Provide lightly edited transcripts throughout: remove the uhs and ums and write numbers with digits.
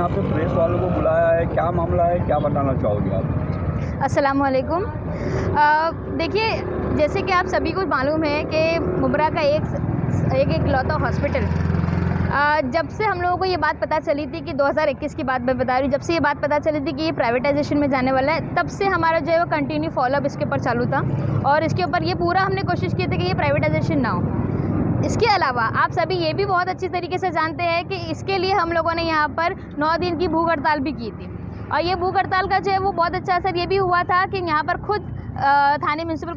यहाँ पे प्रेस वालों को बुलाया है, क्या मामला है, क्या बताना चाहोगे आप? अस्सलाम वालेकुम। देखिए, जैसे कि आप सभी को मालूम है कि मुब्रा का एक इकलौता हॉस्पिटल, जब से हम लोगों को ये बात पता चली थी कि 2021 की बात मैं बता रही हूँ, जब से ये बात पता चली थी कि ये प्राइवेटाइजेशन में जाने वाला है, तब से हमारा जो है वो कंटिन्यू फॉलोअप इसके ऊपर चालू था और इसके ऊपर ये पूरा हमने कोशिश की थी कि ये प्राइवेटाइजेशन ना हो। इसके अलावा आप सभी ये भी बहुत अच्छी तरीके से जानते हैं कि इसके लिए हम लोगों ने यहाँ पर 9 दिन की भूख हड़ताल भी की थी और ये भूख हड़ताल का जो है वो बहुत अच्छा असर ये भी हुआ था कि यहाँ पर खुद थाने म्यूनसिपल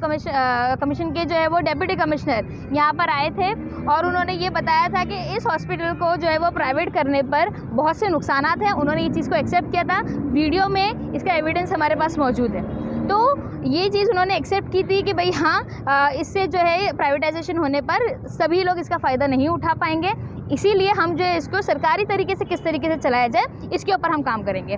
कमीशन के जो है वो डेप्यूटी कमिश्नर यहाँ पर आए थे और उन्होंने ये बताया था कि इस हॉस्पिटल को जो है वो प्राइवेट करने पर बहुत से नुकसानात हैं। उन्होंने ये चीज़ को एक्सेप्ट किया था, वीडियो में इसका एविडेंस हमारे पास मौजूद है। तो ये चीज़ उन्होंने एक्सेप्ट की थी कि भाई हाँ, इससे जो है प्राइवेटाइजेशन होने पर सभी लोग इसका फ़ायदा नहीं उठा पाएंगे, इसीलिए हम जो है इसको सरकारी तरीके से किस तरीके से चलाया जाए इसके ऊपर हम काम करेंगे।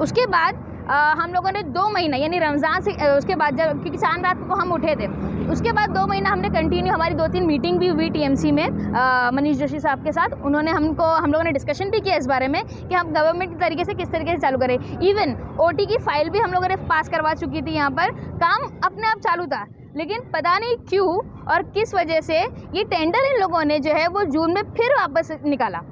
उसके बाद हम लोगों ने 2 महीना यानी रमज़ान से उसके बाद जब क्योंकि चांद रात को हम उठे थे, उसके बाद 2 महीना हमने कंटिन्यू हमारी 2-3 मीटिंग भी हुई टीएमसी में मनीष जोशी साहब के साथ। उन्होंने हम लोगों ने डिस्कशन भी किया इस बारे में कि हम गवर्नमेंट के तरीके से किस तरीके से चालू करें। इवन ओटी की फाइल भी हम लोगों ने पास करवा चुकी थी, यहाँ पर काम अपने आप चालू था, लेकिन पता नहीं क्यों और किस वजह से ये टेंडर इन लोगों ने जो है वो जून में फिर वापस निकाला।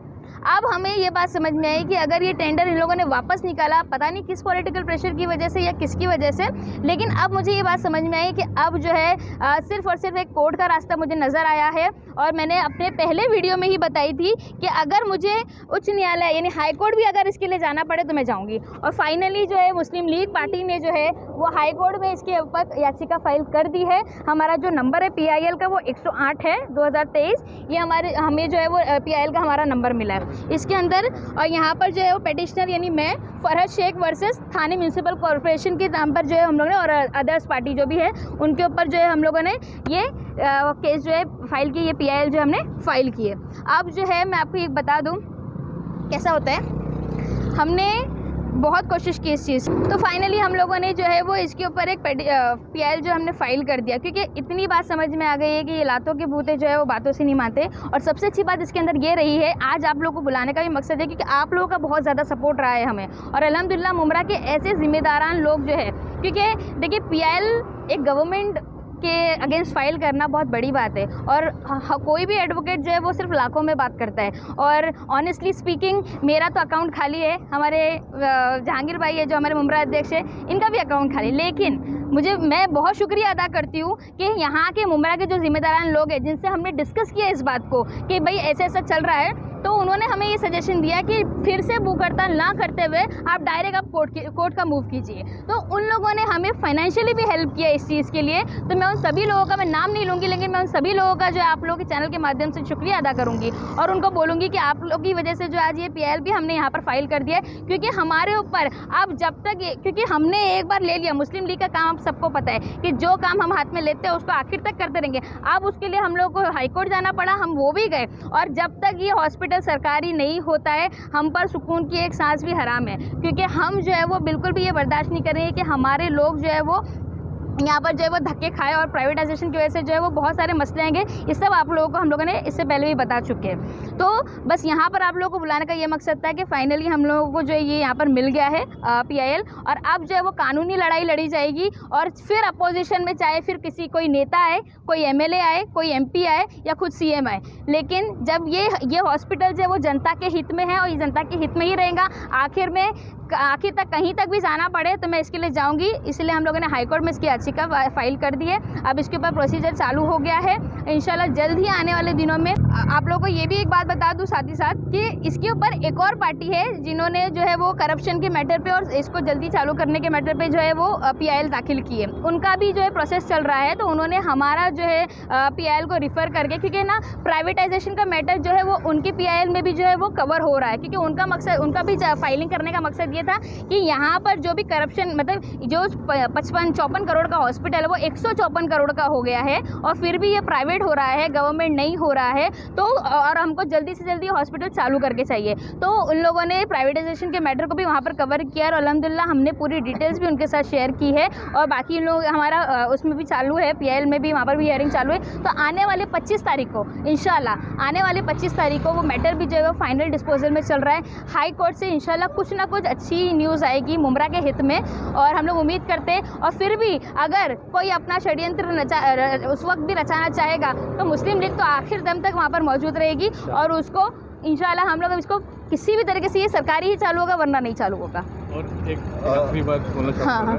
अब हमें ये बात समझ में आई कि अगर ये टेंडर इन लोगों ने वापस निकाला, पता नहीं किस पॉलिटिकल प्रेशर की वजह से या किसकी वजह से, लेकिन अब मुझे ये बात समझ में आई कि अब जो है सिर्फ और सिर्फ एक कोर्ट का रास्ता मुझे नज़र आया है। और मैंने अपने पहले वीडियो में ही बताई थी कि अगर मुझे उच्च न्यायालय यानी हाई कोर्ट भी अगर इसके लिए जाना पड़े तो मैं जाऊँगी। और फाइनली जो है मुस्लिम लीग पार्टी ने जो है वो हाई कोर्ट में इसके ऊपर याचिका फाइल कर दी है। हमारा जो नंबर है PIL का वो 108 है 2023, ये हमें जो है वो PIL का हमारा नंबर मिला है इसके अंदर। और यहाँ पर जो है वो पेटिशनर यानी मैं फरहद शेख वर्सेस थाने म्यूनसिपल कॉरपोरेशन के नाम पर जो है हम लोगों ने और अदर्स पार्टी जो भी है उनके ऊपर जो है हम लोगों ने ये केस जो है फाइल की, ये PIL जो हमने फाइल की है। अब जो है मैं आपको एक बता दूँ कैसा होता है, हमने बहुत कोशिश की इस चीज़, तो फाइनली हम लोगों ने जो है वो इसके ऊपर एक PIL जो हमने फ़ाइल कर दिया, क्योंकि इतनी बात समझ में आ गई है कि ये लातों के भूते जो है वो बातों से नहीं मानते। और सबसे अच्छी बात इसके अंदर ये रही है, आज आप लोगों को बुलाने का भी मकसद है क्योंकि आप लोगों का बहुत ज़्यादा सपोर्ट रहा है हमें, और अल्हम्दुलिल्लाह मुमरा के ऐसे ज़िम्मेदारान लोग जो है, क्योंकि देखिए PIL एक गवर्नमेंट के अगेंस्ट फाइल करना बहुत बड़ी बात है और कोई भी एडवोकेट जो है वो सिर्फ लाखों में बात करता है। और ऑनेस्टली स्पीकिंग मेरा तो अकाउंट खाली है, हमारे जहांगीर भाई है जो हमारे मुमरा अध्यक्ष है, इनका भी अकाउंट खाली, लेकिन मैं बहुत शुक्रिया अदा करती हूँ कि यहाँ के मुमरा के जो जिम्मेदारान लोग हैं जिनसे हमने डिस्कस किया इस बात को कि भाई ऐसा ऐसा चल रहा है, तो उन्होंने हमें ये सजेशन दिया कि फिर से भूख हड़ताल ना करते हुए आप डायरेक्ट आप कोर्ट का मूव कीजिए। तो उन लोगों ने हमें फाइनेंशियली भी हेल्प किया इस चीज़ के लिए। तो मैं उन सभी लोगों का मैं नाम नहीं लूँगी, लेकिन मैं उन सभी लोगों का जो है आप लोगों के चैनल के माध्यम से शुक्रिया अदा करूँगी और उनको बोलूँगी कि आप लोगों की वजह से जो आज ये PIL भी हमने यहाँ पर फाइल कर दिया है। क्योंकि हमारे ऊपर अब जब तक क्योंकि हमने एक बार ले लिया, मुस्लिम लीग का काम आप सबको पता है कि जो काम हम हाथ में लेते हैं उसको आखिर तक करते रहेंगे। अब उसके लिए हम लोगों को हाईकोर्ट जाना पड़ा, हम वो भी गए, और जब तक ये हॉस्पिटल सरकारी नहीं होता है हम पर सुकून की एक सांस भी हराम है, क्योंकि हम जो है वो बिल्कुल भी ये बर्दाश्त नहीं करेंगे कि हमारे लोग जो है वो यहाँ पर जो है वो धक्के खाए और प्राइवेटाइजेशन की वजह से जो है वो बहुत सारे मसले आएंगे। ये सब आप लोगों को हम लोगों ने इससे पहले भी बता चुके हैं। तो बस यहाँ पर आप लोगों को बुलाने का ये मकसद था कि फाइनली हम लोगों को जो है ये यहाँ पर मिल गया है PIL, और अब जो है वो कानूनी लड़ाई लड़ी जाएगी। और फिर अपोजिशन में चाहे फिर कोई नेता आए, कोई MLA आए, कोई MP आए या खुद CM आए, लेकिन जब ये हॉस्पिटल जो है वो जनता के हित में है और ये जनता के हित में ही रहेगा। आखिर तक कहीं तक भी जाना पड़े तो मैं इसके लिए जाऊंगी, इसलिए हम लोगों ने हाईकोर्ट में इसकी याचिका फाइल कर दी है। अब इसके ऊपर प्रोसीजर चालू हो गया है, इंशाल्लाह जल्द ही आने वाले दिनों में। आप लोगों को ये भी एक बात बता दूं साथ ही साथ कि इसके ऊपर एक और पार्टी है जिन्होंने जो है वो करप्शन के मैटर पे और इसको जल्दी चालू करने के मैटर पे जो है वो PIL दाखिल की है। उनका भी जो है प्रोसेस चल रहा है, तो उन्होंने हमारा जो है PIL को रिफ़र करके, क्योंकि ना प्राइवेटाइजेशन का मैटर जो है वो उनके PIL में भी जो है वो कवर हो रहा है, क्योंकि उनका भी फाइलिंग करने का मकसद ये था कि यहाँ पर जो भी करप्शन, मतलब जो 54 करोड़ का हॉस्पिटल है वो 154 करोड़ का हो गया है और फिर भी ये प्राइवेट हो रहा है, गवर्नमेंट नहीं हो रहा है। तो और हमको जल्दी से जल्दी हॉस्पिटल चालू करके चाहिए। तो उन लोगों ने प्राइवेटाइजेशन के मैटर को भी वहाँ पर कवर किया और अल्हम्दुलिल्लाह हमने पूरी डिटेल्स भी उनके साथ शेयर की है और बाकी लोग हमारा उसमें भी चालू है, PIL में भी वहाँ पर भी हियरिंग चालू है। तो आने वाले 25 तारीख को इंशाल्लाह, आने वाले 25 तारीख को वो मैटर भी जो है फाइनल डिस्पोजल में चल रहा है। हाई कोर्ट से इंशाल्लाह कुछ ना कुछ अच्छी न्यूज़ आएगी मुमरा के हित में और हम लोग उम्मीद करते हैं। और फिर भी अगर कोई अपना षड्यंत्र उस वक्त भी रचाना चाहेगा तो मुस्लिम लीग तो आखिर दम तक वहाँ पर मौजूद रहेगी और उसको इंशाल्लाह हम लोग इसको किसी भी तरीके से, ये सरकारी ही चालू होगा वरना नहीं चालू होगा। और एक आखिरी बात बोलना चाहता हूँ,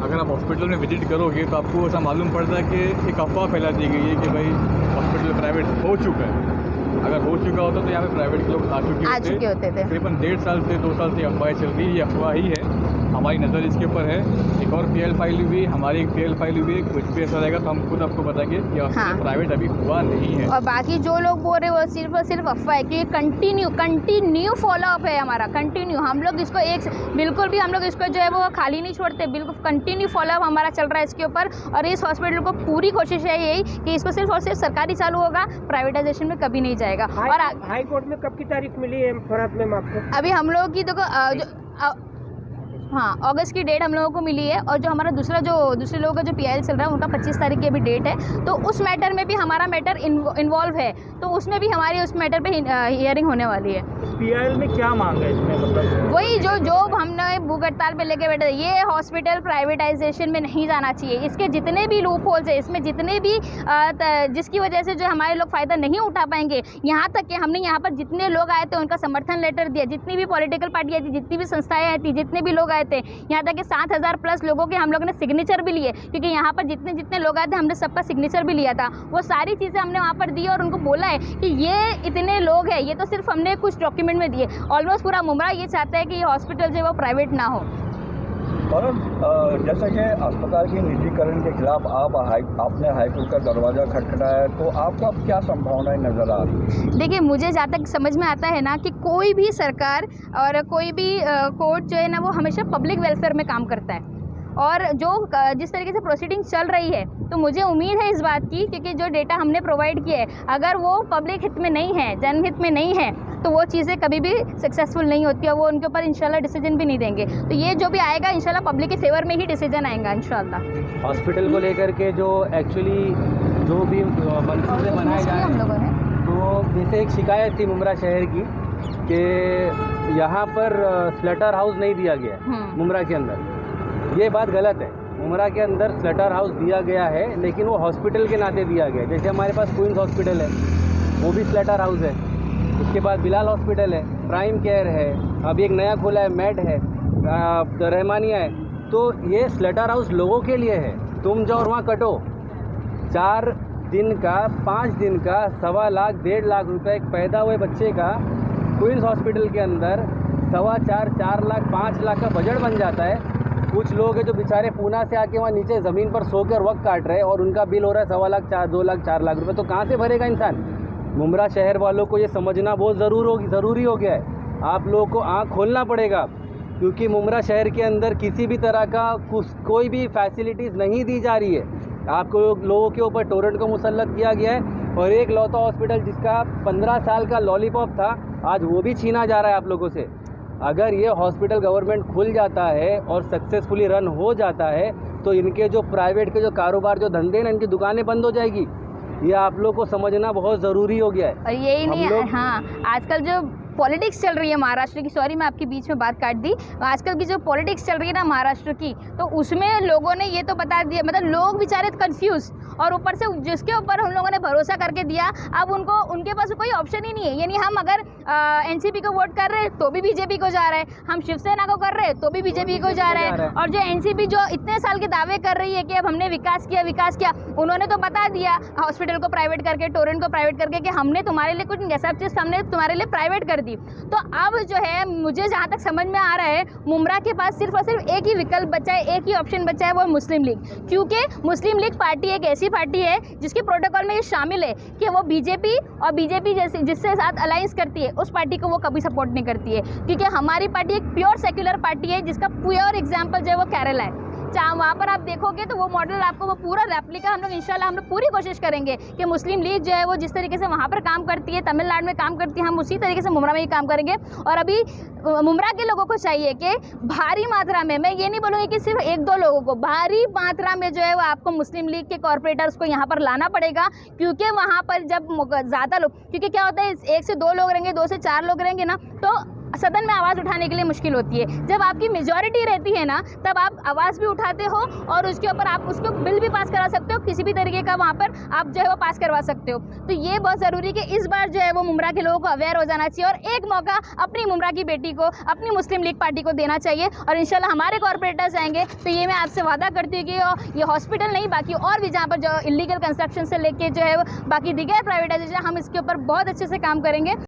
अगर आप हॉस्पिटल में विजिट करोगे तो आपको ऐसा मालूम पड़ता है कि एक अफवाह फैला दी गई है कि भाई हॉस्पिटल प्राइवेट हो चुका है। अगर हो चुका होता तो यहाँ पे प्राइवेट के लोग आ चुके होते थे। तकरीबन 1.5 साल से 2 साल से अफवाहें चल रही है, ये अफवाह ही है। हमारी नज़र इसके ऊपर है। एक और PIL फाइल हुई, हमारी एक PIL फाइल हुई है। कुछ भी ऐसा रहेगा तो हम खुद आपको बताएंगे कि हॉस्पिटल प्राइवेट अभी हुआ नहीं है। और बाकी जो लोग बोल रहे हैं वो सिर्फ और सिर्फ अफवाह है कि कंटिन्यू फॉलोअप है हमारा, कंटिन्यू। हम लोग इसको बिल्कुल भी हम लोग इसको जो है वो खाली नहीं छोड़ते, बिल्कुल कंटिन्यू फॉलोअप हमारा चल रहा है इसके ऊपर। और इस हॉस्पिटल को पूरी कोशिश है यही कि इसको सिर्फ और सिर्फ सरकारी चालू होगा, प्राइवेटाइजेशन में कभी नहीं जाएगा। और हाई कोर्ट में कब की तारीख मिली है फरहत मैम आपको? अभी हम लोगों की देखो हाँ, अगस्त की डेट हम लोगों को मिली है और जो हमारा दूसरे लोगों का जो PIL चल रहा है उनका 25 तारीख की अभी डेट है। तो उस मैटर में भी हमारा मैटर इन्वॉल्व है, तो उसमें भी हमारी उस मैटर पे हियरिंग होने वाली है। PIL में क्या मांग है इसमें, मतलब वही जो हमने भूख हड़ताल पे लेके बैठे थे, ये हॉस्पिटल प्राइवेटाइजेशन में नहीं जाना चाहिए। इसके जितने भी लूप होल्स है, इसमें जितने भी जिसकी वजह से जो हमारे लोग फ़ायदा नहीं उठा पाएंगे, यहाँ तक कि हमने यहाँ पर जितने लोग आए थे उनका समर्थन लेटर दिया, जितनी भी पॉलिटिकल पार्टी आई थी, जितनी भी संस्थाएं आई थी, जितने भी लोग आए थे, यहाँ तक कि 7,000 प्लस लोगों के हम लोगों ने सिग्नेचर भी लिए, क्योंकि यहाँ पर जितने लोग आए थे हमने सबका सिग्नेचर भी लिया था। वो सारी चीज़ें हमने वहाँ पर दी और उनको बोला है कि ये इतने लोग हैं, ये तो सिर्फ हमने कुछ डॉक्यूमेंट में दिए। ऑलमोस्ट पूरा मुमरा ये चाहता है कि ये हॉस्पिटल जो है वो प्राइवेट ना हो। और जैसा कि अस्पताल के निजीकरण के खिलाफ आपने हाईकोर्ट का दरवाज़ा खटखटाया है, तो आपको अब क्या संभावनाएं नज़र आ रही है? देखिए, मुझे जहाँ तक समझ में आता है ना कि कोई भी सरकार और कोई भी कोर्ट जो है ना वो हमेशा पब्लिक वेलफेयर में काम करता है। और जिस तरीके से प्रोसीडिंग चल रही है तो मुझे उम्मीद है इस बात की, क्योंकि जो डेटा हमने प्रोवाइड किया है अगर वो पब्लिक हित में नहीं है, जनहित में नहीं है, तो वो चीज़ें कभी भी सक्सेसफुल नहीं होती और वो उनके ऊपर इंशाल्लाह डिसीजन भी नहीं देंगे। तो ये जो भी आएगा इंशाल्लाह पब्लिक के फेवर में ही डिसीजन आएगा इंशाल्लाह। हॉस्पिटल को लेकर के जो एक्चुअली जो भी मंसूबे बनाए जा रहे हम लोगों ने, तो जैसे एक शिकायत थी मुमरा शहर की कि यहाँ पर स्लटर हाउस नहीं दिया गया मुमरा के अंदर। ये बात गलत है। मुमरा के अंदर स्लटर हाउस दिया गया है, लेकिन वो हॉस्पिटल के नाते दिया गया है। जैसे हमारे पास क्वींस हॉस्पिटल है, वो भी स्लटर हाउस है। उसके बाद बिलाल हॉस्पिटल है, प्राइम केयर है, अभी एक नया खोला है मेड है, रहमानिया है। तो ये स्लटर हाउस लोगों के लिए है। तुम जाओ और वहाँ कटो। 4 दिन का, 5 दिन का 1.25 लाख 1.5 लाख रुपए एक पैदा हुए बच्चे का क्वींस हॉस्पिटल के अंदर 4.25 लाख 5 लाख का बजट बन जाता है। कुछ लोग हैं जो बेचारे पूना से आके वहाँ नीचे ज़मीन पर सोकर वक्त काट रहे हैं और उनका बिल हो रहा है 1.25 लाख 2 लाख 4 लाख रुपए। तो कहाँ से भरेगा इंसान? मुमरा शहर वालों को ये समझना बहुत ज़रूरी हो गया है। आप लोगों को आँख खोलना पड़ेगा, क्योंकि मुमरा शहर के अंदर किसी भी तरह का कोई भी फैसिलिटीज़ नहीं दी जा रही है। आपको लोगों के ऊपर टोरेंट को मुसल्लत किया गया है और एक लौता हॉस्पिटल जिसका 15 साल का लॉलीपॉप था, आज वो भी छीना जा रहा है आप लोगों से। अगर ये हॉस्पिटल गवर्नमेंट खुल जाता है और सक्सेसफुली रन हो जाता है तो इनके जो प्राइवेट के जो कारोबार, जो धंधे हैं, इनकी दुकानें बंद हो जाएगी। ये आप लोग को समझना बहुत ज़रूरी हो गया है। और यही नहीं है, हाँ, आजकल जो पॉलिटिक्स चल रही है महाराष्ट्र की, सॉरी मैं आपके बीच में बात काट दी, आजकल की जो पॉलिटिक्स चल रही है ना महाराष्ट्र की, तो उसमें लोगों ने ये तो बता दिया, मतलब लोग बेचारे कंफ्यूज, और ऊपर से जिसके ऊपर हम लोगों ने भरोसा करके दिया अब उनके पास कोई ऑप्शन ही नहीं है। यानी हम अगर एनसीपी को वोट कर रहे हैं तो भी बीजेपी को जा रहे हैं, हम शिवसेना को कर रहे हैं तो भी बीजेपी को जा रहे हैं। और जो एनसीपी जो इतने साल के दावे कर रही है कि अब हमने विकास किया, उन्होंने तो बता दिया हॉस्पिटल को प्राइवेट करके, टोरेंट को प्राइवेट करके कि हमने तुम्हारे लिए कुछ नहीं किया, सब चीज़ हमने तुम्हारे लिए प्राइवेट कर दी। तो अब जो है मुझे जहाँ तक समझ में आ रहा है, मुमरा के पास सिर्फ और सिर्फ एक ही विकल्प बचा है, एक ही ऑप्शन बचा है, वो मुस्लिम लीग। क्योंकि मुस्लिम लीग पार्टी एक ऐसी पार्टी है जिसके प्रोटोकॉल में ये शामिल है कि वो बीजेपी और बीजेपी जैसे जिससे साथ अलायंस करती है उस पार्टी को वो कभी सपोर्ट नहीं करती है। क्योंकि हमारी पार्टी एक प्योर सेक्युलर पार्टी है जिसका प्योर एग्जाम्पल जो है वो केरला है। चाहे वहाँ पर आप देखोगे तो वो मॉडल आपको वो पूरा रेप्लिका हम लोग इंशाल्लाह हम लोग पूरी कोशिश करेंगे कि मुस्लिम लीग जो है वो जिस तरीके से वहाँ पर काम करती है, तमिलनाडु में काम करती है, हम उसी तरीके से मुमरा में ही काम करेंगे। और अभी मुमरा के लोगों को चाहिए कि भारी मात्रा में, मैं ये नहीं बोलूँगी कि सिर्फ एक दो लोगों को, भारी मात्रा में जो है वो आपको मुस्लिम लीग के कॉरपोरेटर्स को यहाँ पर लाना पड़ेगा। क्योंकि वहाँ पर जब ज़्यादा लोग, क्योंकि क्या होता है 1 से 2 लोग रहेंगे, 2 से 4 लोग रहेंगे ना, तो सदन में आवाज़ उठाने के लिए मुश्किल होती है। जब आपकी मेजॉरिटी रहती है ना, तब आप आवाज़ भी उठाते हो और उसके ऊपर आप उसको बिल भी पास करा सकते हो, किसी भी तरीके का वहाँ पर आप जो है वो पास करवा सकते हो। तो ये बहुत ज़रूरी है कि इस बार जो है वो मुमरा के लोगों को अवेयर हो जाना चाहिए और एक मौका अपनी मुमरा की बेटी को, अपनी मुस्लिम लीग पार्टी को देना चाहिए। और इंशाल्लाह हमारे कॉरपोरेटर्स आएंगे तो ये मैं आपसे वादा करती हूँ कि ये हॉस्पिटल नहीं, बाकी और भी जहाँ पर जो इलीगल कंस्ट्रक्शन से लेके जो है बाकी दिगर प्राइवेटाइजेशन, हम इसके ऊपर बहुत अच्छे से काम करेंगे।